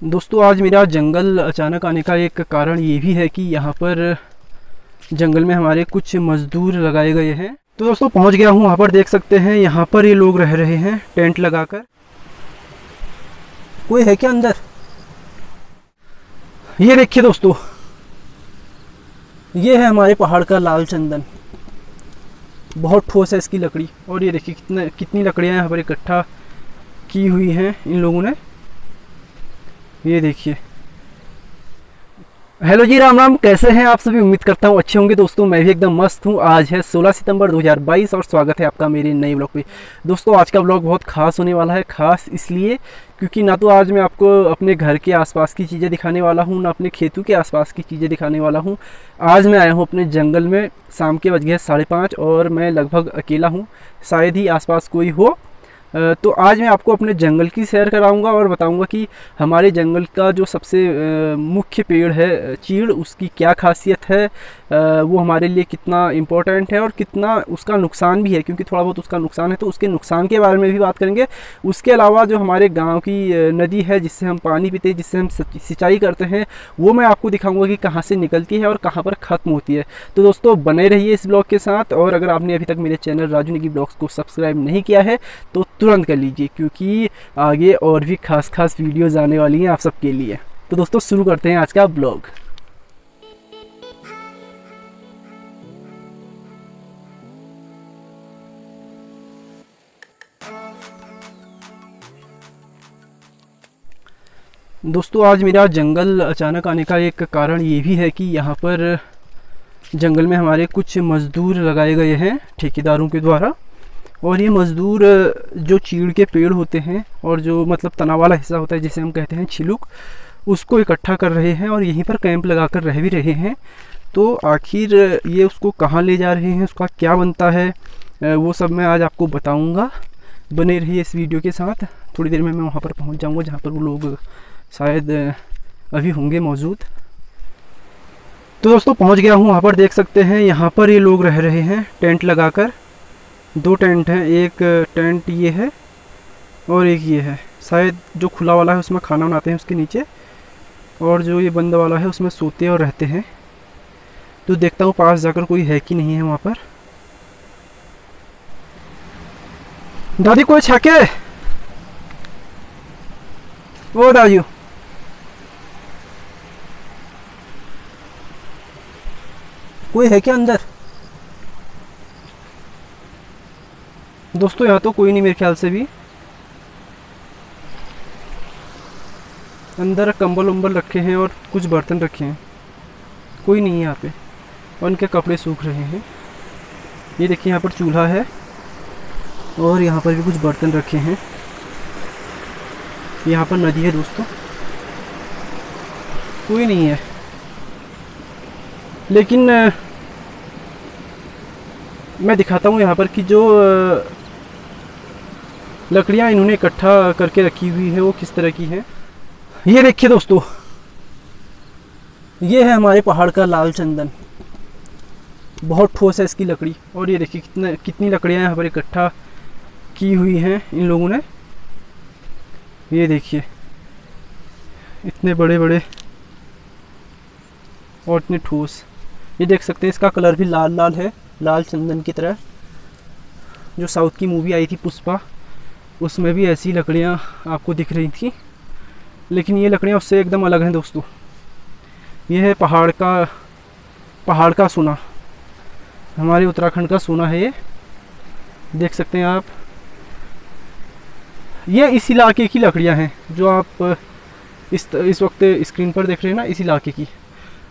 दोस्तों आज मेरा जंगल अचानक आने का एक कारण ये भी है कि यहाँ पर जंगल में हमारे कुछ मज़दूर लगाए गए हैं। तो दोस्तों पहुँच गया हूँ वहाँ पर, देख सकते हैं यहाँ पर ये लोग रह रहे हैं टेंट लगाकर। कोई है क्या अंदर? ये देखिए दोस्तों, ये है हमारे पहाड़ का लाल चंदन। बहुत ठोस है इसकी लकड़ी। और ये देखिए कितनी लकड़ियाँ यहाँ पर इकट्ठा की हुई हैं इन लोगों ने। ये देखिए। हेलो जी, राम राम, कैसे हैं आप सभी? उम्मीद करता हूँ अच्छे होंगे दोस्तों। मैं भी एकदम मस्त हूँ। आज है 16 सितंबर 2022 और स्वागत है आपका मेरे नए ब्लॉग पे। दोस्तों आज का ब्लॉग बहुत खास होने वाला है। खास इसलिए क्योंकि ना तो आज मैं आपको अपने घर के आसपास की चीज़ें दिखाने वाला हूँ, ना अपने खेतों के आसपास की चीज़ें दिखाने वाला हूँ। आज मैं आया हूँ अपने जंगल में। शाम के बज गए 5:30 और मैं लगभग अकेला हूँ, शायद ही आसपास कोई हो। तो आज मैं आपको अपने जंगल की सैर कराऊंगा और बताऊंगा कि हमारे जंगल का जो सबसे मुख्य पेड़ है चीड़, उसकी क्या खासियत है, वो हमारे लिए कितना इम्पोर्टेंट है और कितना उसका नुकसान भी है, क्योंकि थोड़ा बहुत उसका नुकसान है। तो उसके नुकसान के बारे में भी बात करेंगे। उसके अलावा जो हमारे गांव की नदी है जिससे हम पानी पीते हैं, जिससे हम सिंचाई करते हैं, वो मैं आपको दिखाऊंगा कि कहाँ से निकलती है और कहाँ पर ख़त्म होती है। तो दोस्तों बने रहिए इस ब्लॉग के साथ। और अगर आपने अभी तक मेरे चैनल राजू नेगी ब्लॉग्स को सब्सक्राइब नहीं किया है तो तुरंत कर लीजिए, क्योंकि आगे और भी खास वीडियोज़ आने वाली हैं आप सबके लिए। तो दोस्तों शुरू करते हैं आज का ब्लॉग। दोस्तों आज मेरा जंगल अचानक आने का एक कारण ये भी है कि यहाँ पर जंगल में हमारे कुछ मज़दूर लगाए गए हैं ठेकेदारों के द्वारा। और ये मज़दूर जो चीड़ के पेड़ होते हैं और जो मतलब तना वाला हिस्सा होता है जिसे हम कहते हैं छिलुक, उसको इकट्ठा कर रहे हैं और यहीं पर कैंप लगाकर रह भी रहे हैं। तो आखिर ये उसको कहाँ ले जा रहे हैं, उसका क्या बनता है, वो सब मैं आज आपको बताऊंगा। बने रहिए इस वीडियो के साथ। थोड़ी देर में मैं वहाँ पर पहुँच जाऊँगा जहाँ पर वो लोग शायद अभी होंगे मौजूद। तो दोस्तों पहुँच गया हूँ वहाँ पर, देख सकते हैं यहाँ पर ये लोग रह रहे हैं टेंट लगाकर। 2 टेंट हैं, एक टेंट ये है और एक ये है। शायद जो खुला वाला है उसमें खाना बनाते हैं उसके नीचे, और जो ये बंद वाला है उसमें सोते और रहते हैं। तो देखता हूँ पास जाकर कोई है कि नहीं है वहाँ पर। दादी कोई छाके? ओ दादी, कोई है क्या अंदर? दोस्तों यहाँ तो कोई नहीं मेरे ख्याल से भी। अंदर कंबल उम्बल रखे हैं और कुछ बर्तन रखे हैं, कोई नहीं है यहाँ पे। और उनके कपड़े सूख रहे हैं। ये देखिए यहाँ पर चूल्हा है और यहाँ पर भी कुछ बर्तन रखे हैं। यहाँ पर नदी है दोस्तों, कोई नहीं है। लेकिन मैं दिखाता हूँ यहाँ पर कि जो लकड़ियाँ इन्होंने इकट्ठा करके रखी हुई है वो किस तरह की है। ये देखिए दोस्तों, ये है हमारे पहाड़ का लाल चंदन। बहुत ठोस है इसकी लकड़ी। और ये देखिए कितनी लकड़ियाँ यहाँ पर इकट्ठा की हुई हैं इन लोगों ने। ये देखिए इतने बड़े बड़े और इतने ठोस। ये देख सकते हैं इसका कलर भी लाल लाल है, लाल चंदन की तरह। जो साउथ की मूवी आई थी पुष्पा, उसमें भी ऐसी लकड़ियाँ आपको दिख रही थी, लेकिन ये लकड़ियाँ उससे एकदम अलग हैं दोस्तों। ये है पहाड़ का सोना, हमारे उत्तराखंड का सोना है ये। देख सकते हैं आप, ये इस इलाके की लकड़ियाँ हैं जो आप इस वक्त स्क्रीन पर देख रहे हैं ना, इस इलाके की।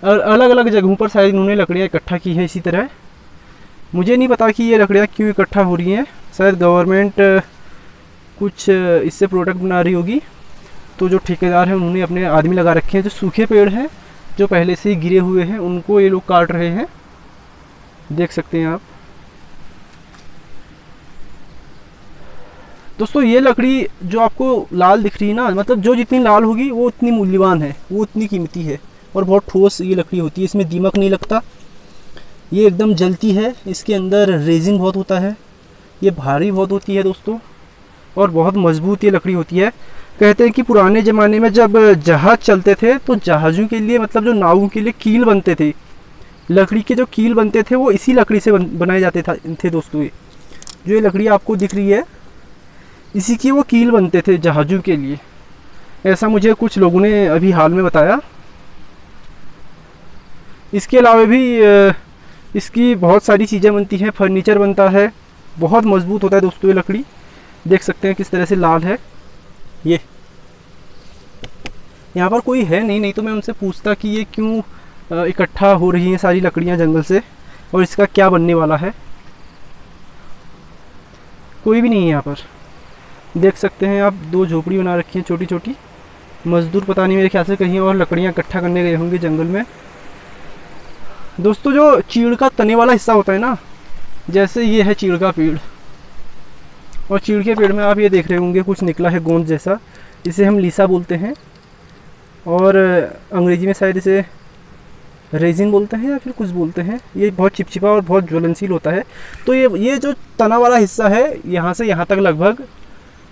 और अलग अलग जगहों पर शायद इन्होंने लकड़ियाँ इकट्ठा की हैं इसी तरह। मुझे नहीं पता कि ये लकड़ियाँ क्यों इकट्ठा हो रही हैं। शायद गवर्नमेंट कुछ इससे प्रोडक्ट बना रही होगी। तो जो ठेकेदार हैं उन्होंने अपने आदमी लगा रखे हैं। जो सूखे पेड़ हैं जो पहले से ही गिरे हुए हैं उनको ये लोग काट रहे हैं, देख सकते हैं आप। दोस्तों ये लकड़ी जो आपको लाल दिख रही है ना, मतलब जो जितनी लाल होगी वो उतनी मूल्यवान है, वो उतनी कीमती है। और बहुत ठोस ये लकड़ी होती है, इसमें दीमक नहीं लगता, ये एकदम जलती है। इसके अंदर रेजिन बहुत होता है, ये भारी बहुत होती है दोस्तों, और बहुत मजबूत ये लकड़ी होती है। कहते हैं कि पुराने ज़माने में जब जहाज़ चलते थे तो जहाज़ों के लिए मतलब जो नावों के लिए कील बनते थे, लकड़ी के जो कील बनते थे वो इसी लकड़ी से बनाए जाते थे दोस्तों। ये लकड़ी आपको दिख रही है, इसी की वो कील बनते थे जहाज़ों के लिए, ऐसा मुझे कुछ लोगों ने अभी हाल में बताया। इसके अलावा भी इसकी बहुत सारी चीज़ें बनती हैं, फर्नीचर बनता है, बहुत मजबूत होता है दोस्तों ये लकड़ी। देख सकते हैं किस तरह से लाल है। ये यहाँ पर कोई है नहीं तो मैं उनसे पूछता कि ये क्यों इकट्ठा हो रही हैं सारी लकड़ियाँ जंगल से और इसका क्या बनने वाला है। कोई भी नहीं है यहाँ पर। देख सकते हैं आप, 2 झोपड़ी बना रखी हैं छोटी छोटी। मजदूर पता नहीं, मेरे ख्याल से कहीं और लकड़ियाँ इकट्ठा करने गए होंगे जंगल में। दोस्तों जो चीड़ का तने वाला हिस्सा होता है ना, जैसे ये है चीड़ का पेड़, और चीड़ के पेड़ में आप ये देख रहे होंगे कुछ निकला है गोंद जैसा, इसे हम लीसा बोलते हैं और अंग्रेजी में शायद इसे रेजिन बोलते हैं या फिर कुछ बोलते हैं। ये बहुत चिपचिपा और बहुत ज्वलनशील होता है। तो ये जो तना वाला हिस्सा है, यहाँ से यहाँ तक लगभग,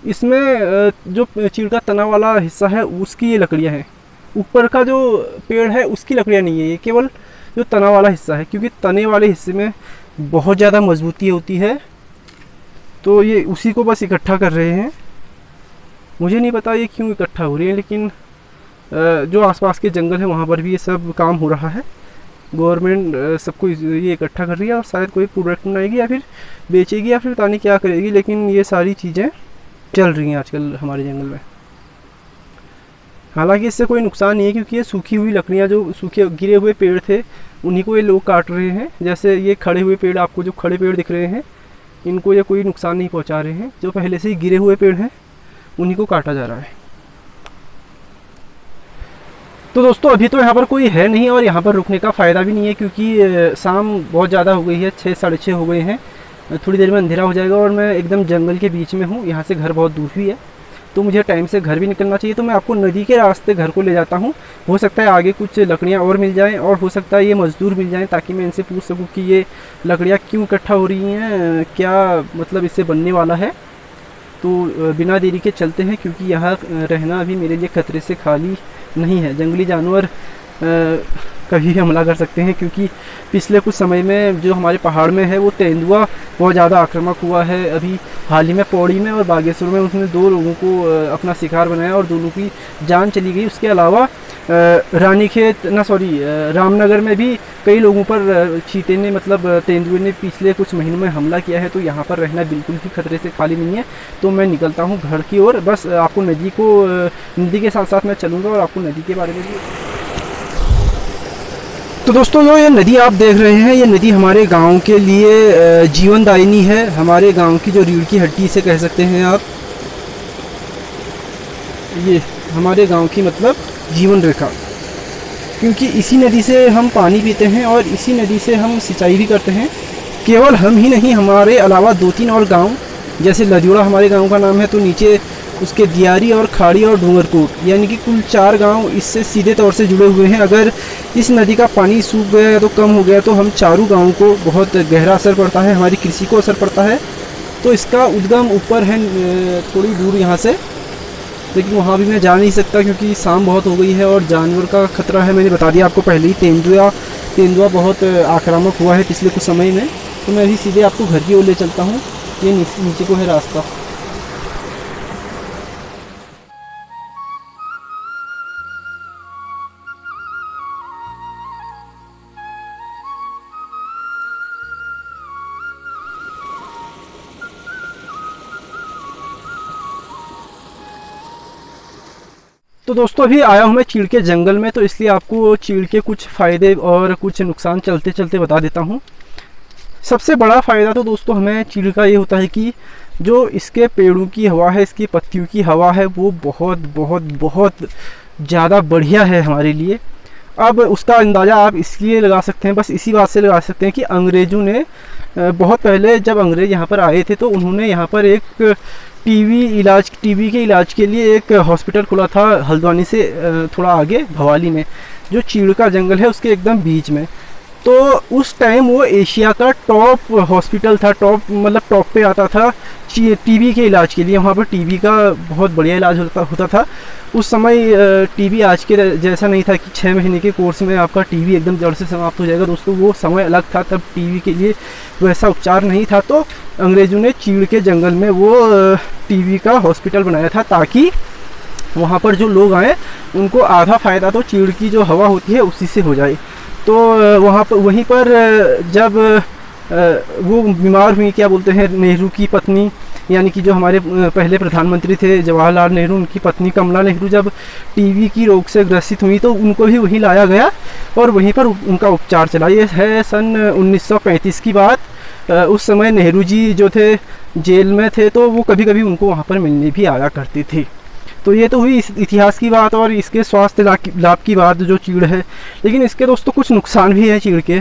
इसमें जो चीड़ का तना वाला हिस्सा है उसकी ये लकड़ियाँ हैं। ऊपर का जो पेड़ है उसकी लकड़ियाँ नहीं है, ये केवल जो तना वाला हिस्सा है, क्योंकि तने वाले हिस्से में बहुत ज़्यादा मजबूती होती है। तो ये उसी को बस इकट्ठा कर रहे हैं। मुझे नहीं पता ये क्यों इकट्ठा हो रही है, लेकिन जो आसपास के जंगल है वहाँ पर भी ये सब काम हो रहा है। गवर्नमेंट सबको ये इकट्ठा कर रही है और शायद कोई प्रोडक्ट बनाएगी या फिर बेचेगी या फिर पता नहीं क्या करेगी, लेकिन ये सारी चीज़ें चल रही हैं आजकल हमारे जंगल में। हालांकि इससे कोई नुकसान नहीं है, क्योंकि ये सूखी हुई लकड़ियाँ, जो सूखे गिरे हुए पेड़ थे उन्हीं को ये लोग काट रहे हैं। जैसे ये खड़े हुए पेड़, आपको जो खड़े पेड़ दिख रहे हैं, इनको ये कोई नुकसान नहीं पहुंचा रहे हैं। जो पहले से ही गिरे हुए पेड़ हैं उन्हीं को काटा जा रहा है। तो दोस्तों अभी तो यहाँ पर कोई है नहीं और यहाँ पर रुकने का फ़ायदा भी नहीं है, क्योंकि शाम बहुत ज़्यादा हो गई है, 6 साढ़े 6 हो गए हैं। थोड़ी देर में अंधेरा हो जाएगा और मैं एकदम जंगल के बीच में हूँ। यहाँ से घर बहुत दूर भी है, तो मुझे टाइम से घर भी निकलना चाहिए। तो मैं आपको नदी के रास्ते घर को ले जाता हूँ। हो सकता है आगे कुछ लकड़ियाँ और मिल जाएं और हो सकता है ये मज़दूर मिल जाएं, ताकि मैं इनसे पूछ सकूँ कि ये लकड़ियाँ क्यों इकट्ठा हो रही हैं, क्या मतलब इससे बनने वाला है। तो बिना देरी के चलते हैं, क्योंकि यहाँ रहना अभी मेरे लिए खतरे से खाली नहीं है। जंगली जानवर कभी भी हमला कर सकते हैं, क्योंकि पिछले कुछ समय में जो हमारे पहाड़ में है वो तेंदुआ बहुत ज़्यादा आक्रामक हुआ है। अभी हाल ही में पौड़ी में और बागेश्वर में उसने 2 लोगों को अपना शिकार बनाया और दोनों की जान चली गई। उसके अलावा रामनगर में भी कई लोगों पर चीते ने मतलब तेंदुए ने पिछले कुछ महीनों में हमला किया है। तो यहाँ पर रहना बिल्कुल भी खतरे से खाली नहीं है। तो मैं निकलता हूँ घर की ओर। बस आपको नदी के साथ साथ मैं चलूँगा और आपको नदी के बारे में भी। तो दोस्तों जो ये नदी आप देख रहे हैं, ये नदी हमारे गांव के लिए जीवनदायिनी है। हमारे गांव की जो रीढ़ की हड्डी से कह सकते हैं आप। ये हमारे गांव की मतलब जीवन रेखा, क्योंकि इसी नदी से हम पानी पीते हैं और इसी नदी से हम सिंचाई भी करते हैं। केवल हम ही नहीं, हमारे अलावा 2-3 और गाँव, जैसे लदियोड़ा हमारे गाँव का नाम है, तो नीचे उसके दियारी और खाड़ी और डूंगरकोट, यानी कि कुल 4 गांव इससे सीधे तौर से जुड़े हुए हैं। अगर इस नदी का पानी सूख गया या तो कम हो गया तो हम चारों गांवों को बहुत गहरा असर पड़ता है, हमारी कृषि को असर पड़ता है। तो इसका उद्गम ऊपर है थोड़ी दूर यहाँ से, लेकिन वहाँ भी मैं जा नहीं सकता क्योंकि शाम बहुत हो गई है और जानवर का खतरा है। मैंने बता दिया आपको पहले ही, तेंदुआ बहुत आक्रामक हुआ है पिछले कुछ समय में। तो मैं अभी सीधे आपको घर की ओर ले चलता हूँ। ये नीचे को है रास्ता। तो दोस्तों अभी आया हूँ मैं चीड़ के जंगल में, तो इसलिए आपको चीड़ के कुछ फ़ायदे और कुछ नुकसान चलते चलते बता देता हूँ। सबसे बड़ा फ़ायदा तो दोस्तों हमें चीड़ का ये होता है कि जो इसके पेड़ों की हवा है, इसकी पत्तियों की हवा है, वो बहुत बहुत बहुत ज़्यादा बढ़िया है हमारे लिए। अब उसका अंदाज़ा आप इसलिए लगा सकते हैं, बस इसी बात से लगा सकते हैं कि अंग्रेज़ों ने बहुत पहले जब अंग्रेज़ यहाँ पर आए थे तो उन्होंने यहाँ पर एक टीबी के इलाज के लिए एक हॉस्पिटल खोला था हल्द्वानी से थोड़ा आगे भवाली में, जो चीड़ का जंगल है उसके एकदम बीच में। तो उस टाइम वो एशिया का टॉप हॉस्पिटल था, टॉप मतलब टॉप पे आता था टीबी के इलाज के लिए। वहाँ पर टीबी का बहुत बढ़िया इलाज होता था उस समय। टीबी आज के जैसा नहीं था कि 6 महीने के कोर्स में आपका टीबी एकदम जड़ से समाप्त हो जाएगा। दोस्तों वो समय अलग था, तब टीबी के लिए वैसा उपचार नहीं था। तो अंग्रेज़ों ने चीड़ के जंगल में वो टीबी का हॉस्पिटल बनाया था, ताकि वहाँ पर जो लोग आए उनको आधा फ़ायदा तो चीड़ की जो हवा होती है उसी से हो जाए। तो वहाँ पर वहीं पर जब वो बीमार हुई, क्या बोलते हैं, नेहरू की पत्नी, यानी कि जो हमारे पहले प्रधानमंत्री थे जवाहरलाल नेहरू, उनकी पत्नी कमला नेहरू जब टीबी की रोग से ग्रसित हुई तो उनको भी वहीं लाया गया और वहीं पर उनका उपचार चला। ये है सन 1935 की बात। उस समय नेहरू जी जो थे जेल में थे, तो वो कभी कभी उनको वहाँ पर मिलने भी आया करते थे। तो ये तो हुई इस इतिहास की बात और इसके स्वास्थ्य लाभ की बात जो चीड़ है। लेकिन इसके दोस्तों कुछ नुकसान भी है चीड़ के।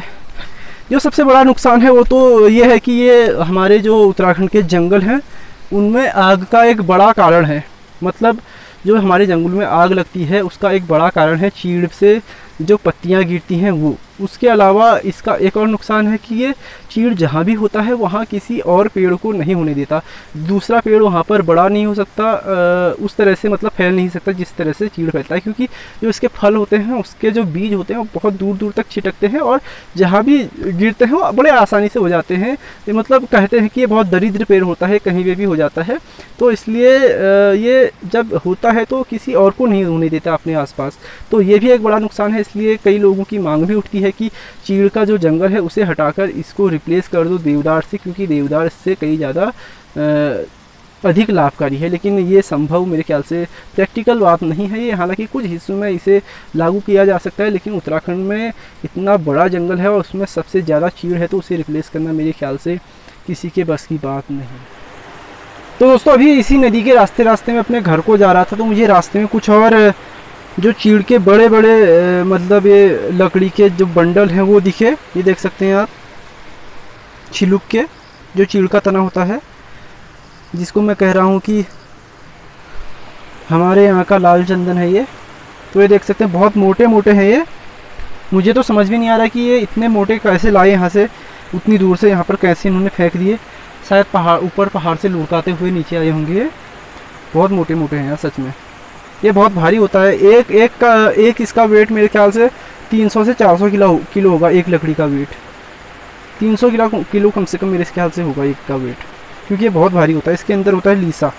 जो सबसे बड़ा नुकसान है वो तो ये है कि ये हमारे जो उत्तराखंड के जंगल हैं उनमें आग का एक बड़ा कारण है। मतलब जो हमारे जंगल में आग लगती है उसका एक बड़ा कारण है चीड़ से जो पत्तियां गिरती हैं वो। उसके अलावा इसका एक और नुकसान है कि ये चीड़ जहाँ भी होता है वहाँ किसी और पेड़ को नहीं होने देता। दूसरा पेड़ वहाँ पर बड़ा नहीं हो सकता, उस तरह से मतलब फैल नहीं सकता जिस तरह से चीड़ फैलता है, क्योंकि जो इसके फल होते हैं उसके जो बीज होते हैं वो बहुत दूर दूर तक छिटकते हैं और जहाँ भी गिरते हैं वो बड़े आसानी से हो जाते हैं। ये मतलब कहते हैं कि ये बहुत दरिद्र पेड़ होता है, कहीं पे भी हो जाता है। तो इसलिए ये जब होता है तो किसी और को नहीं होने देता अपने आसपास। तो ये भी एक बड़ा नुकसान है। इसलिए कई लोगों की मांग भी उठती है कि चीड़ का जो जंगल है उसे हटाकर इसको रिप्लेस कर दो देवदार से, क्योंकि देवदार इससे कई ज़्यादा अधिक लाभकारी है। लेकिन ये संभव मेरे ख्याल से प्रैक्टिकल बात नहीं है। ये हालांकि कुछ हिस्सों में इसे लागू किया जा सकता है, लेकिन उत्तराखंड में इतना बड़ा जंगल है और उसमें सबसे ज़्यादा चीड़ है, तो उसे रिप्लेस करना मेरे ख्याल से किसी के बस की बात नहीं। तो दोस्तों अभी इसी नदी के रास्ते में अपने घर को जा रहा था, तो मुझे रास्ते में कुछ और जो चीड़ के बड़े बड़े मतलब ये लकड़ी के जो बंडल हैं वो दिखे। ये देख सकते हैं आप, छिलुक के जो चीड़ का तना होता है, जिसको मैं कह रहा हूँ कि हमारे यहाँ का लाल चंदन है ये। तो ये देख सकते हैं बहुत मोटे मोटे हैं ये। मुझे तो समझ भी नहीं आ रहा कि ये इतने मोटे कैसे लाए यहाँ से, उतनी दूर से यहाँ पर कैसे इन्होंने फेंक दिए। शायद ऊपर पहाड़ से लुढ़काते हुए नीचे आए होंगे। ये बहुत मोटे मोटे हैं यार, सच में ये बहुत भारी होता है। एक इसका वेट मेरे ख्याल से 300 से 400 किलो होगा। एक लकड़ी का वेट 300 किलो कम से कम मेरे ख्याल से होगा एक का वेट, क्योंकि ये बहुत भारी होता है। इसके अंदर होता है लीसा,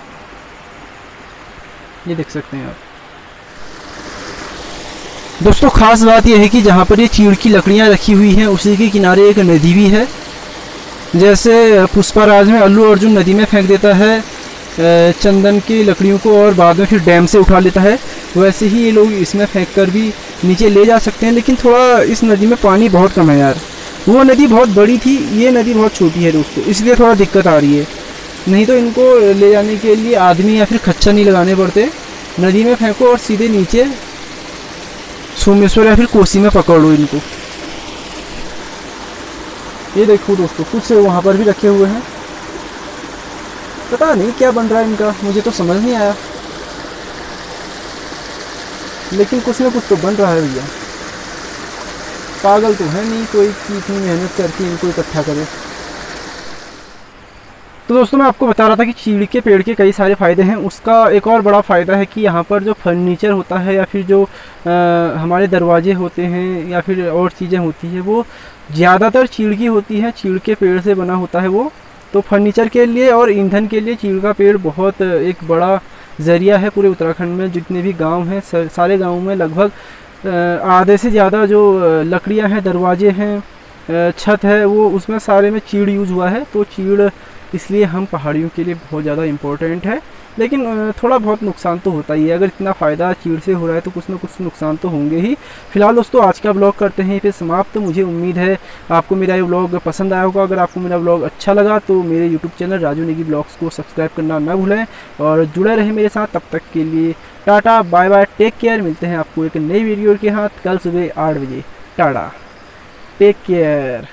ये देख सकते हैं आप। दोस्तों खास बात यह है कि जहाँ पर ये चीड़ की लकड़ियाँ रखी हुई हैं उसी के किनारे एक नदी भी है। जैसे पुष्पाराज में अल्लू अर्जुन नदी में फेंक देता है चंदन की लकड़ियों को और बाद में फिर डैम से उठा लेता है, वैसे ही ये लोग इसमें फेंक कर भी नीचे ले जा सकते हैं। लेकिन थोड़ा इस नदी में पानी बहुत कम है यार। वो नदी बहुत बड़ी थी, ये नदी बहुत छोटी है दोस्तों, इसलिए थोड़ा दिक्कत आ रही है। नहीं तो इनको ले जाने के लिए आदमी या फिर खच्चर नहीं लगाने पड़ते। नदी में फेंको और सीधे नीचे सोमेश्वर या फिर कोसी में पकड़ लो इनको। ये देखो दोस्तों कुछ वहाँ पर भी रखे हुए हैं, पता नहीं क्या बन रहा है इनका, मुझे तो समझ नहीं आया, लेकिन कुछ ना कुछ तो बन रहा है भैया। पागल तो है नहीं कोई कि इतनी मेहनत करके इनको इकट्ठा करे। तो दोस्तों मैं आपको बता रहा था कि चीड़ के पेड़ के कई सारे फ़ायदे हैं। उसका एक और बड़ा फ़ायदा है कि यहाँ पर जो फर्नीचर होता है या फिर जो हमारे दरवाजे होते हैं या फिर और चीज़ें होती है वो ज़्यादातर चीड़ की होती है, चीड़ के पेड़ से बना होता है वो। तो फर्नीचर के लिए और ईंधन के लिए चीड़ का पेड़ बहुत एक बड़ा ज़रिया है। पूरे उत्तराखंड में जितने भी गांव हैं सारे गांवों में लगभग आधे से ज़्यादा जो लकड़ियां हैं, दरवाजे हैं, छत है, वो उसमें सारे में चीड़ यूज़ हुआ है। तो चीड़ इसलिए हम पहाड़ियों के लिए बहुत ज़्यादा इम्पोर्टेंट है। लेकिन थोड़ा बहुत नुकसान तो होता ही है। अगर इतना फ़ायदा चीड़ से हो रहा है तो कुछ ना कुछ नुकसान तो होंगे ही। फिलहाल दोस्तों आज का ब्लॉग करते हैं फिर समाप्त। मुझे उम्मीद है आपको मेरा ये ब्लॉग पसंद आया होगा। अगर आपको मेरा ब्लॉग अच्छा लगा तो मेरे YouTube channel Raju Negi blogs को सब्सक्राइब करना ना भूलें और जुड़े रहें मेरे साथ। तब तक के लिए tata bye bye, take care. मिलते हैं आपको एक नई वीडियो के साथ कल सुबह 8 बजे। Tata, take care.